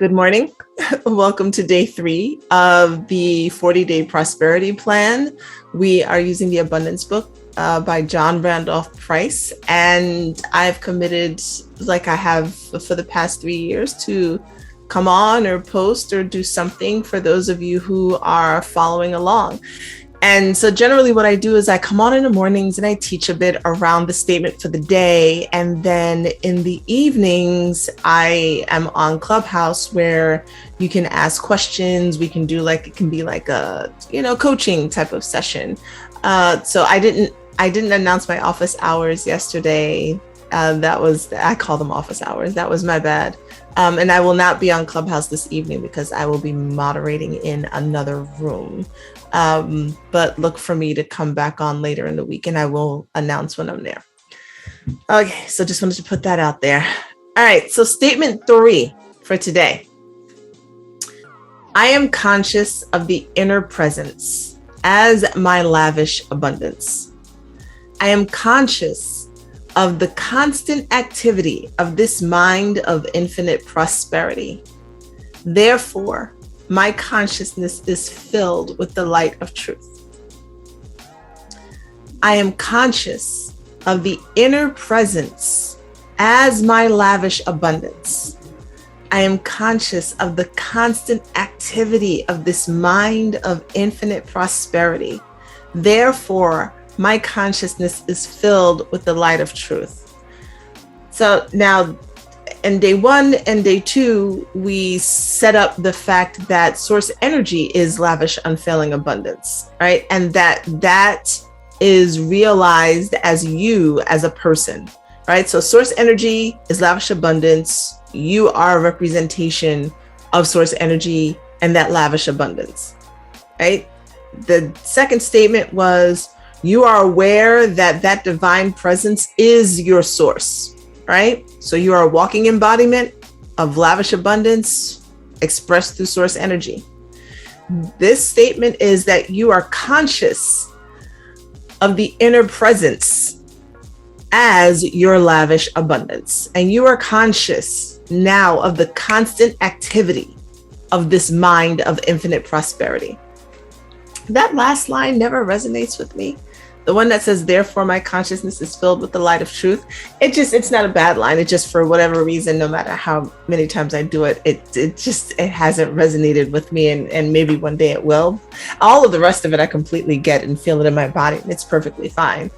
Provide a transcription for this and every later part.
Good morning. Welcome to day 3 of the 40-day prosperity plan. We are using the Abundance book by John Randolph Price. And I've committed, like I have for the past 3 years, to come on or post or do something for those of you who are following along. And so generally what I do is I come on in the mornings and I teach a bit around the statement for the day. And then in the evenings, I am on Clubhouse where you can ask questions. We can do it can be like a, coaching type of session. So I didn't announce my office hours yesterday. I call them office hours. That was my bad. And I will not be on Clubhouse this evening because I will be moderating in another room. But look for me to come back on later in the week and I will announce when I'm there. Okay, so just wanted to put that out there. All right, so statement 3 for today. I am conscious of the inner presence as my lavish abundance. I am conscious of the constant activity of this mind of infinite prosperity. Therefore, my consciousness is filled with the light of truth. I am conscious of the inner presence as my lavish abundance. I am conscious of the constant activity of this mind of infinite prosperity. Therefore, my consciousness is filled with the light of truth. So now, in day 1 and day 2, we set up the fact that source energy is lavish, unfailing abundance, right? And that is realized as you as a person, right? So source energy is lavish abundance. You are a representation of source energy and that lavish abundance, right? The second statement was you are aware that that divine presence is your source, right? So you are a walking embodiment of lavish abundance expressed through source energy. This statement is that you are conscious of the inner presence as your lavish abundance. And you are conscious now of the constant activity of this mind of infinite prosperity. That last line never resonates with me. The one that says, therefore, my consciousness is filled with the light of truth. It's not a bad line. It just, for whatever reason, no matter how many times I do it, it hasn't resonated with me. And maybe one day it will. All of the rest of it, I completely get and feel it in my body. And it's perfectly fine.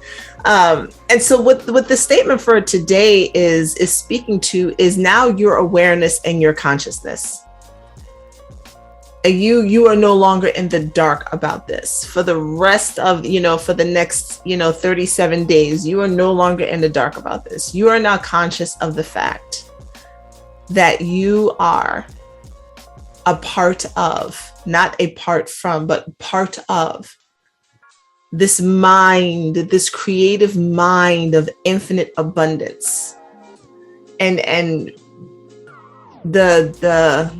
And so what the statement for today is speaking to is now your awareness and your consciousness. You are no longer in the dark about this. For the rest of, for the next, 37 days, you are no longer in the dark about this. You are now conscious of the fact that you are a part of, not a part from, but part of this mind, this creative mind of infinite abundance. And the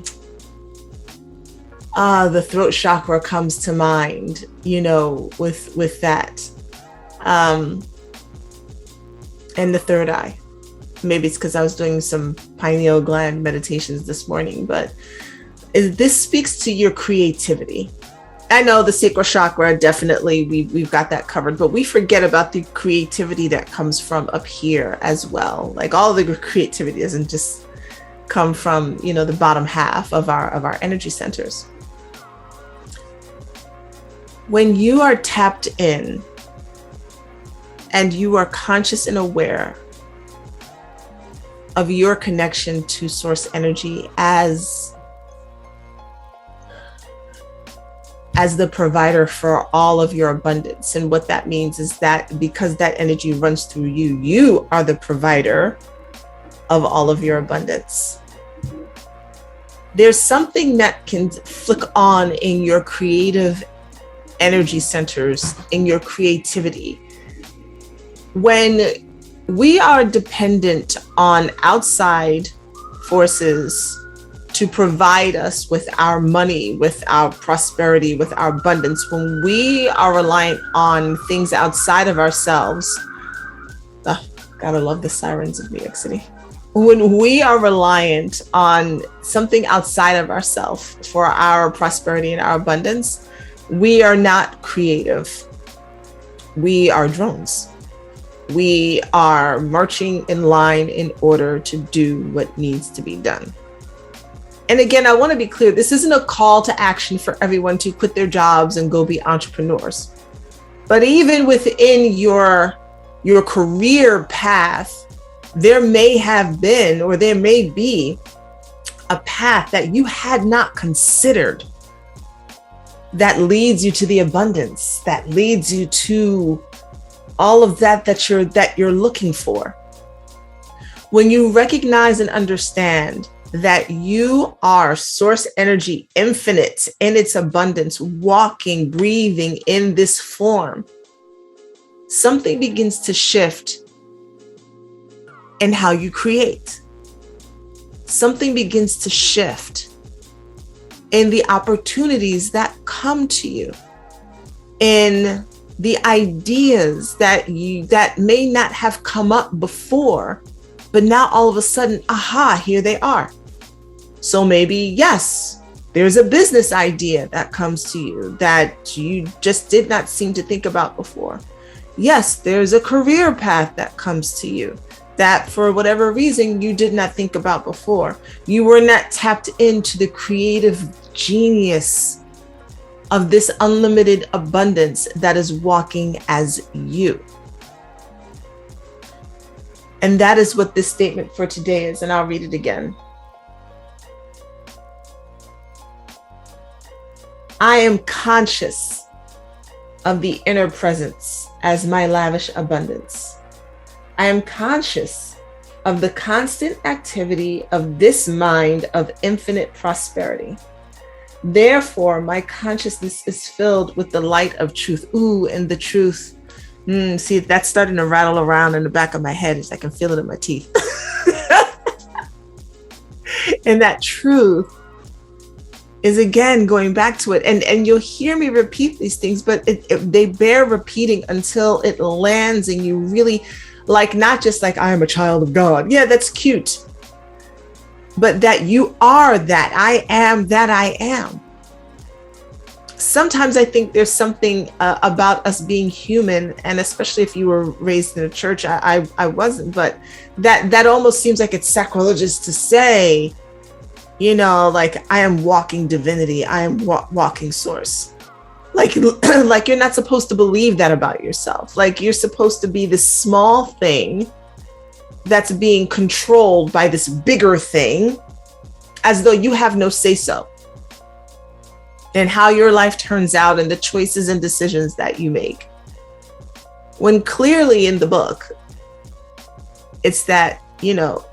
throat chakra comes to mind, with that. And the third eye. Maybe it's because I was doing some pineal gland meditations this morning, but this speaks to your creativity. I know the sacral chakra, definitely, we've got that covered, but we forget about the creativity that comes from up here as well. Like all the creativity doesn't just come from, the bottom half of our energy centers. When you are tapped in and you are conscious and aware of your connection to source energy as the provider for all of your abundance. And what that means is that because that energy runs through you, you are the provider of all of your abundance. There's something that can flick on in your creative energy centers, in your creativity. When we are dependent on outside forces to provide us with our money, with our prosperity, with our abundance, when we are reliant on things outside of ourselves, gotta love the sirens of New York City. when we are reliant on something outside of ourselves for our prosperity and our abundance, we are not creative. We are drones. We are marching in line in order to do what needs to be done. And again, I want to be clear, this isn't a call to action for everyone to quit their jobs and go be entrepreneurs. But even within your career path, there may have been, or there may be, a path that you had not considered that leads you to the abundance, that leads you to all of that you're looking for. When you recognize and understand that you are source energy, infinite in its abundance, walking, breathing in this form, something begins to shift in how you create. Something begins to shift in the opportunities that come to you, in the ideas that may not have come up before, but now all of a sudden, aha, here they are. So maybe, yes, there's a business idea that comes to you that you just did not seem to think about before. Yes, there's a career path that comes to you that for whatever reason you did not think about before. You were not tapped into the creative genius of this unlimited abundance that is walking as you. And that is what this statement for today is, and I'll read it again. I am conscious of the inner presence as my lavish abundance. I am conscious of the constant activity of this mind of infinite prosperity. Therefore, my consciousness is filled with the light of truth. Ooh, and the truth. See, that's starting to rattle around in the back of my head as I can feel it in my teeth. And that truth is, again, going back to it. And you'll hear me repeat these things, but they bear repeating until it lands and you really, like, not just like, I am a child of God. Yeah, that's cute. But that you are that. I am that I am. Sometimes I think there's something about us being human, and especially if you were raised in a church, I wasn't, but that almost seems like it's sacrilegious to say, you know, like, I am walking divinity, I am walking source. Like you're not supposed to believe that about yourself. Like, you're supposed to be this small thing that's being controlled by this bigger thing, as though you have no say-so in how your life turns out and the choices and decisions that you make. When clearly in the book, it's that, you know,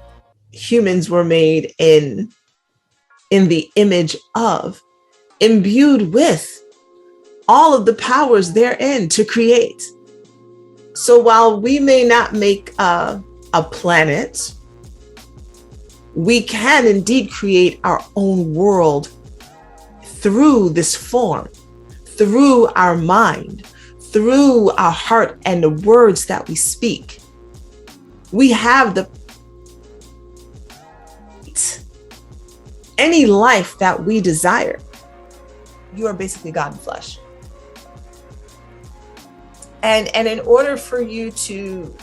humans were made in the image of, imbued with all of the powers therein to create. So while we may not make a planet, we can indeed create our own world through this form, through our mind, through our heart and the words that we speak. We have any life that we desire. You are basically God in flesh. And in order for you to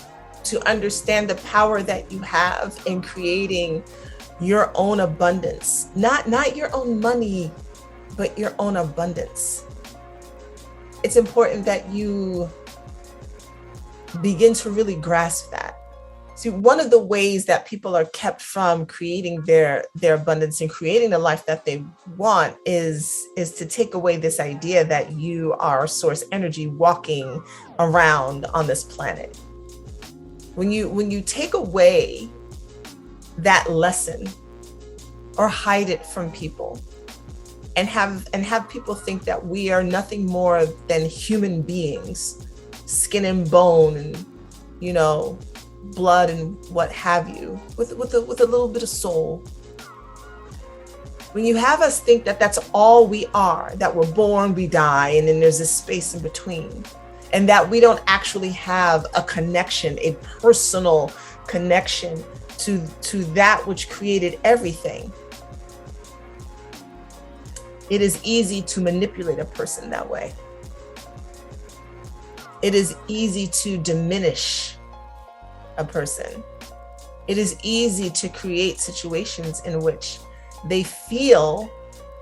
understand the power that you have in creating your own abundance, not your own money, but your own abundance, it's important that you begin to really grasp that. See, one of the ways that people are kept from creating their abundance and creating the life that they want is to take away this idea that you are source energy walking around on this planet. When you take away that lesson or hide it from people and have people think that we are nothing more than human beings, skin and bone and, you know, blood and what have you, with a little bit of soul. When you have us think that that's all we are, that we're born, we die, and then there's this space in between, and that we don't actually have a connection, a personal connection to that which created everything, it is easy to manipulate a person that way. It is easy to diminish a person. It is easy to create situations in which they feel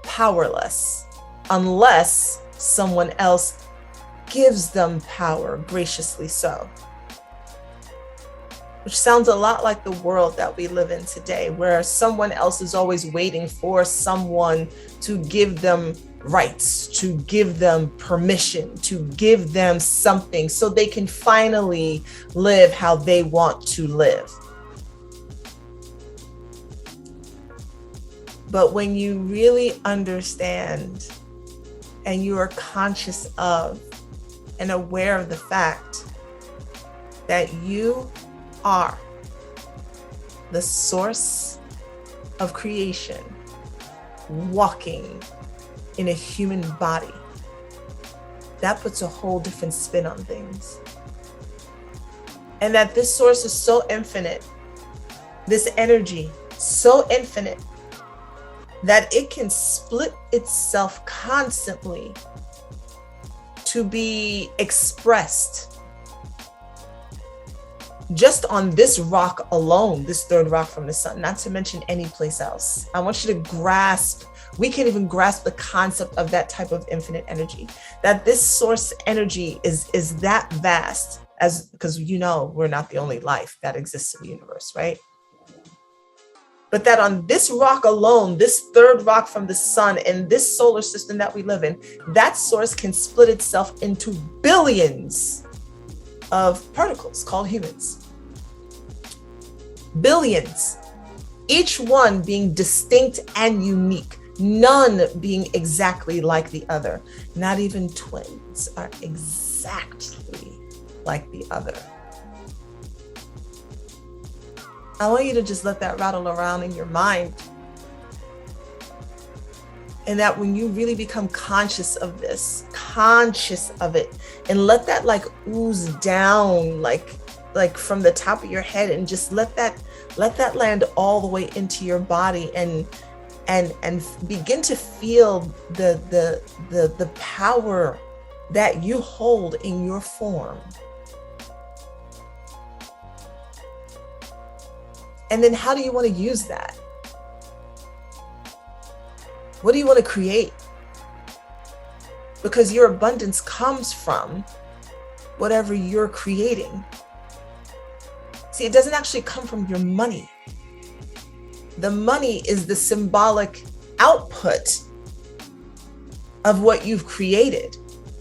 powerless unless someone else gives them power, graciously so. Which sounds a lot like the world that we live in today, where someone else is always waiting for someone to give them rights, to give them permission, to give them something so they can finally live how they want to live. But when you really understand and you are conscious of and aware of the fact that you are the source of creation walking in a human body, that puts a whole different spin on things. And that this source is so infinite, this energy so infinite, that it can split itself constantly to be expressed just on this rock alone, this third rock from the sun, not to mention any place else. I want you to grasp, we can't even grasp the concept of that type of infinite energy, that this source energy is that vast, as because we're not the only life that exists in the universe, right? But that on this rock alone, this third rock from the sun in this solar system that we live in, that source can split itself into billions of particles called humans. Billions, each one being distinct and unique, none being exactly like the other. Not even twins are exactly like the other. I want you to just let that rattle around in your mind. And that when you really become conscious of this, conscious of it, and let that like ooze down, like from the top of your head, and just let that land all the way into your body, and begin to feel the power that you hold in your form. And then how do you want to use that? What do you want to create? Because your abundance comes from whatever you're creating. See, it doesn't actually come from your money. The money is the symbolic output of what you've created.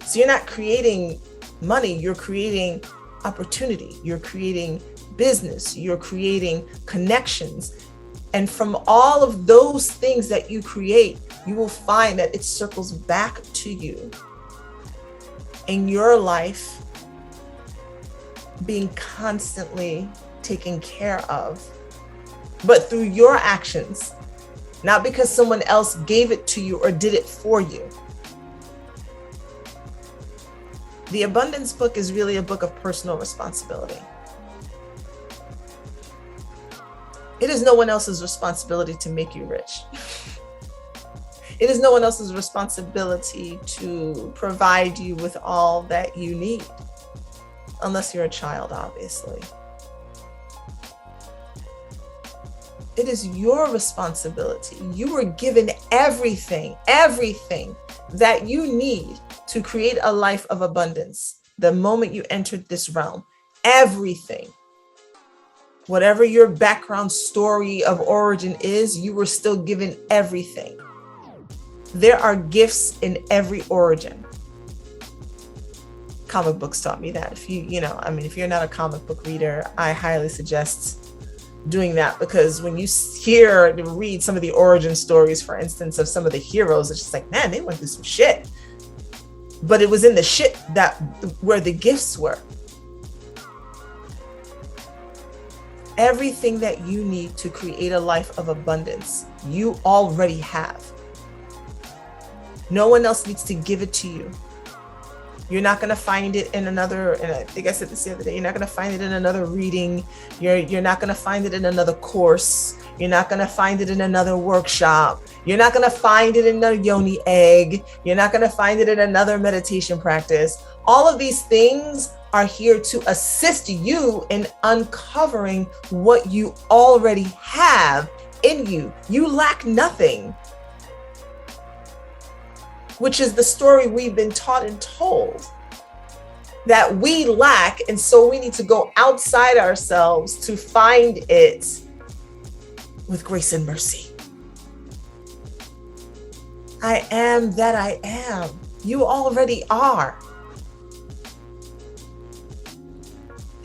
So you're not creating money, you're creating opportunity, you're creating business, you're creating connections. And from all of those things that you create, you will find that it circles back to you in your life being constantly taken care of, but through your actions, not because someone else gave it to you or did it for you. The Abundance Book is really a book of personal responsibility. It is no one else's responsibility to make you rich. It is no one else's responsibility to provide you with all that you need, unless you're a child, obviously. It is your responsibility. You were given everything that you need to create a life of abundance the moment you entered this realm. Everything. Whatever your background story of origin is, you were still given everything. There are gifts in every origin. Comic books taught me that. If if you're not a comic book reader, I highly suggest doing that, because when you read some of the origin stories, for instance, of some of the heroes, it's just like, man, they went through some shit. But it was in the shit where the gifts were. Everything that you need to create a life of abundance, you already have. No one else needs to give it to you. You're not going to find it in another, and I think I said this the other day, you're not going to find it in another reading. You're not going to find it in another course. You're not going to find it in another workshop. You're not going to find it in a yoni egg. You're not going to find it in another meditation practice. All of these things are here to assist you in uncovering what you already have in you. You lack nothing, which is the story we've been taught and told, that we lack. And so we need to go outside ourselves to find it with grace and mercy. I am that I am. You already are.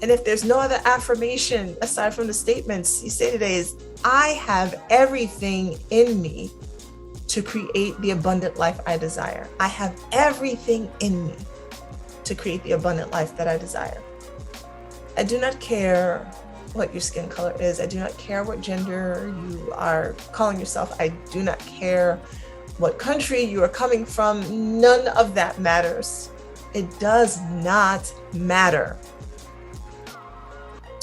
And if there's no other affirmation aside from the statements you say today, is I have everything in me to create the abundant life I desire. I have everything in me to create the abundant life that I desire. I do not care what your skin color is. I do not care what gender you are calling yourself. I do not care what country you are coming from. None of that matters. It does not matter.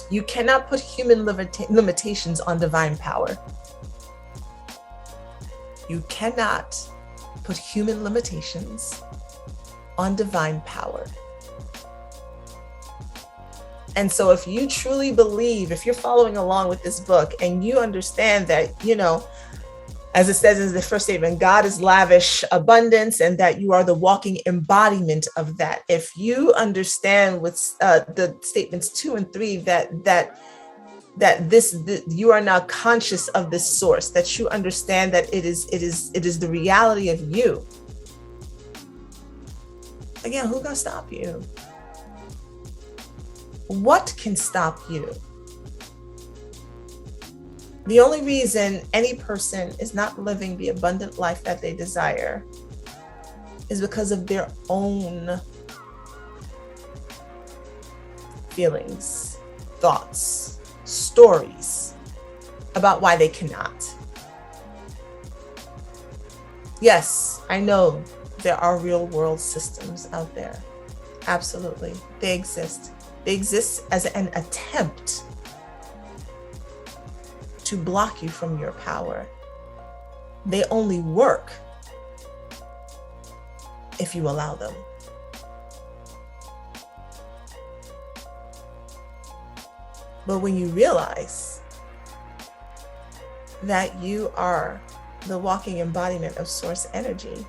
You cannot put human limitations on divine power. You cannot put human limitations on divine power. And so if you truly believe, if you're following along with this book and you understand that, as it says in the first statement, God is lavish abundance, and that you are the walking embodiment of that. If you understand with the statements 2 and 3, that you are now conscious of this source, that you understand that it is the reality of you. Again, who gonna stop you? What can stop you? The only reason any person is not living the abundant life that they desire is because of their own feelings, thoughts, stories about why they cannot. Yes, I know there are real world systems out there. Absolutely. They exist. They exist as an attempt to block you from your power. They only work if you allow them. But when you realize that you are the walking embodiment of source energy,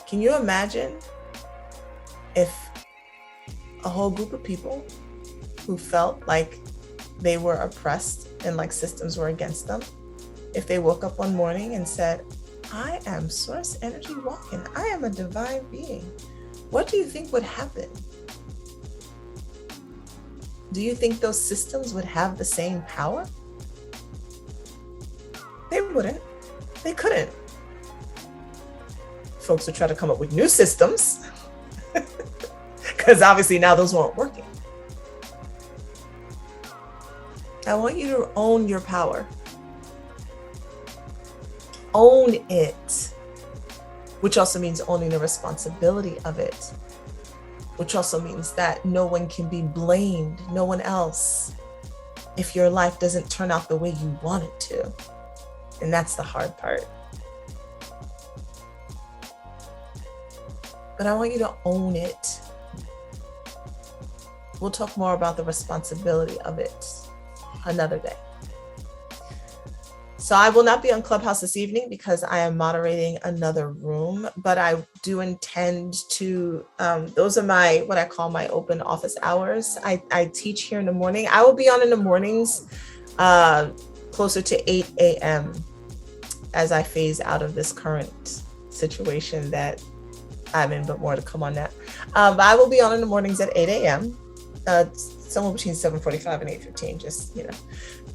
can you imagine if a whole group of people who felt like they were oppressed and like systems were against them, if they woke up one morning and said, I am source energy walking, I am a divine being, what do you think would happen? Do you think those systems would have the same power? They wouldn't. They couldn't. Folks would try to come up with new systems because obviously now those weren't working. I want you to own your power. Own it, which also means owning the responsibility of it, which also means that no one can be blamed, no one else, if your life doesn't turn out the way you want it to. And that's the hard part. But I want you to own it. We'll talk more about the responsibility of it another day. So I will not be on Clubhouse this evening because I am moderating another room, but I do intend to, those are my, what I call my open office hours. I teach here in the morning. I will be on in the mornings, closer to 8 a.m. as I phase out of this current situation that I'm in, but more to come on that. But I will be on in the mornings at 8 a.m. Somewhere between 7:45 and 8:15, just,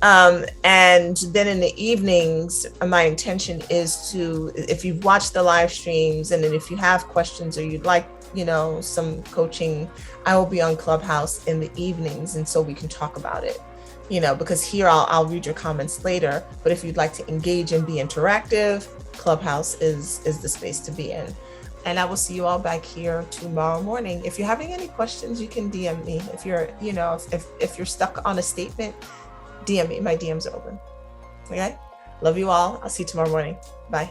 and then in the evenings, my intention is to, if you've watched the live streams and then if you have questions or you'd like, some coaching, I will be on Clubhouse in the evenings. And so we can talk about it, because here I'll read your comments later. But if you'd like to engage and be interactive, Clubhouse is the space to be in. And I will see you all back here tomorrow morning. If you're having any questions, you can DM me. If you're, if you're stuck on a statement, DM me. My DM's are open. Okay. Love you all. I'll see you tomorrow morning. Bye.